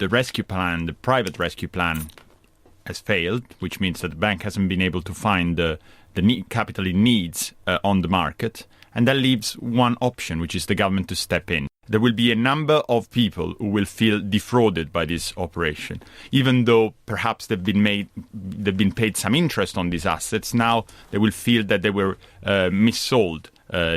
the rescue plan, the private rescue plan, has failed, which means that the bank hasn't been able to find the capital it needs on the market. And that leaves one option, which is the government to step in. There will be a number of people who will feel defrauded by this operation, even though perhaps they've been paid some interest on these assets. Now they will feel that they were missold,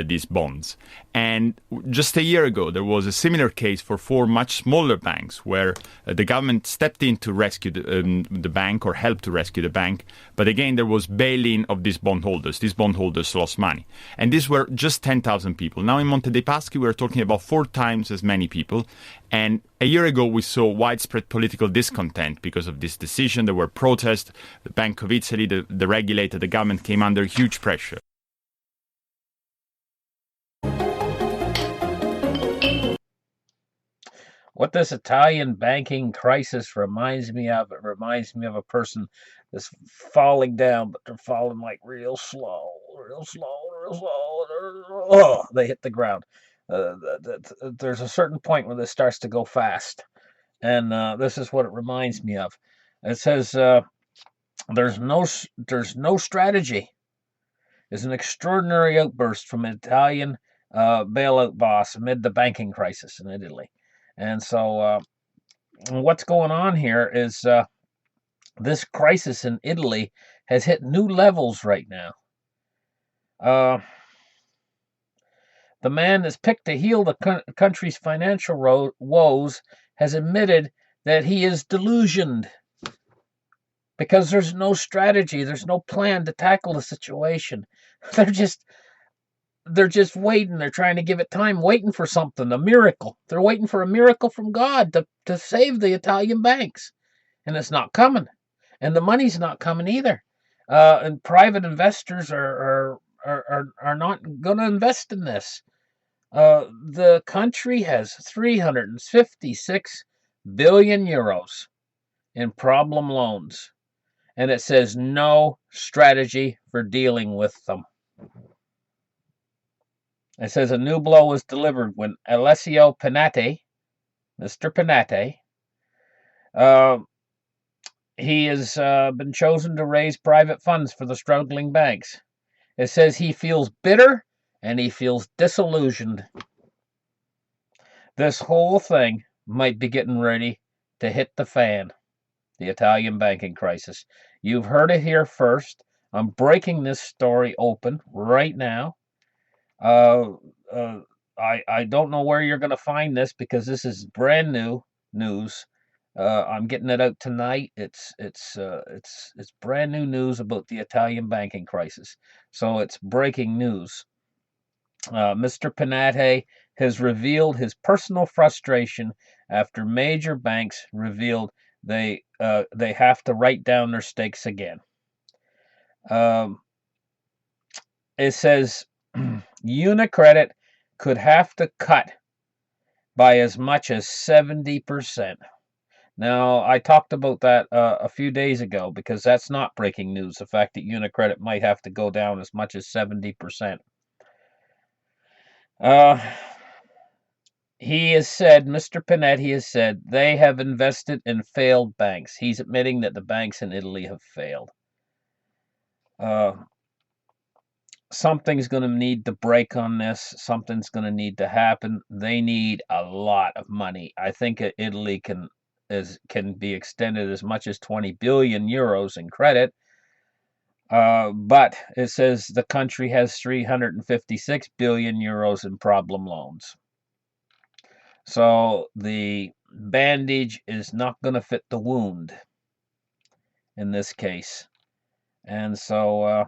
these bonds. And just a year ago, there was a similar case for 4 much smaller banks where the government stepped in to rescue the bank or help to rescue the bank. But again, there was bail-in of these bondholders. These bondholders lost money. And these were just 10,000 people. Now in Monte dei Paschi, we're talking about 4 times as many people. And a year ago, we saw widespread political discontent because of this decision. There were protests. The Bank of Italy, the regulator, the government came under huge pressure. What this Italian banking crisis reminds me of, it reminds me of a person that's falling down, but they're falling like real slow, real slow, real slow. Oh, they hit the ground. There's a certain point where this starts to go fast, and this is what it reminds me of. It says there's no strategy. It's an extraordinary outburst from an Italian bailout boss amid the banking crisis in Italy. And so what's going on here is this crisis in Italy has hit new levels right now. The man that's picked to heal the country's financial woes has admitted that he is delusioned because there's no strategy, there's no plan to tackle the situation. They're just waiting. They're trying to give it time, waiting for something, a miracle. They're waiting for a miracle from God to save the Italian banks. And it's not coming. And the money's not coming either. And private investors are not going to invest in this. The country has 356 billion euros in problem loans. And it says no strategy for dealing with them. It says a new blow was delivered when Alessio Panatti, Mr. Panatti, he has been chosen to raise private funds for the struggling banks. It says he feels bitter and he feels disillusioned. This whole thing might be getting ready to hit the fan, the Italian banking crisis. You've heard it here first. I'm breaking this story open right now. I don't know where you're going to find this because this is brand new news. I'm getting it out tonight. It's brand new news about the Italian banking crisis. So it's breaking news. Mr. Panatti has revealed his personal frustration after major banks revealed they have to write down their stakes again. It says UniCredit could have to cut by as much as 70%. Now, I talked about that a few days ago because that's not breaking news, the fact that UniCredit might have to go down as much as 70%. He has said, Mr. Panatti has said, they have invested in failed banks. He's admitting that the banks in Italy have failed. Something's going to need to break on this. Something's going to need to happen. They need a lot of money. I think Italy can be extended as much as 20 billion euros in credit. But it says the country has 356 billion euros in problem loans. So the bandage is not going to fit the wound in this case. And so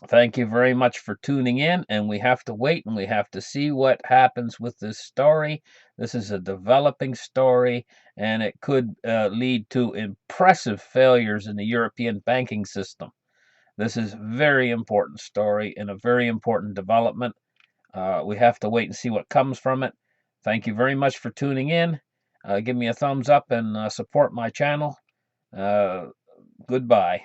thank you very much for tuning in, and we have to wait and we have to see what happens with this story. This is a developing story, and it could lead to impressive failures in the European banking system. This is a very important story and a very important development. We have to wait and see what comes from it. Thank you very much for tuning in. Give me a thumbs up and support my channel. Goodbye.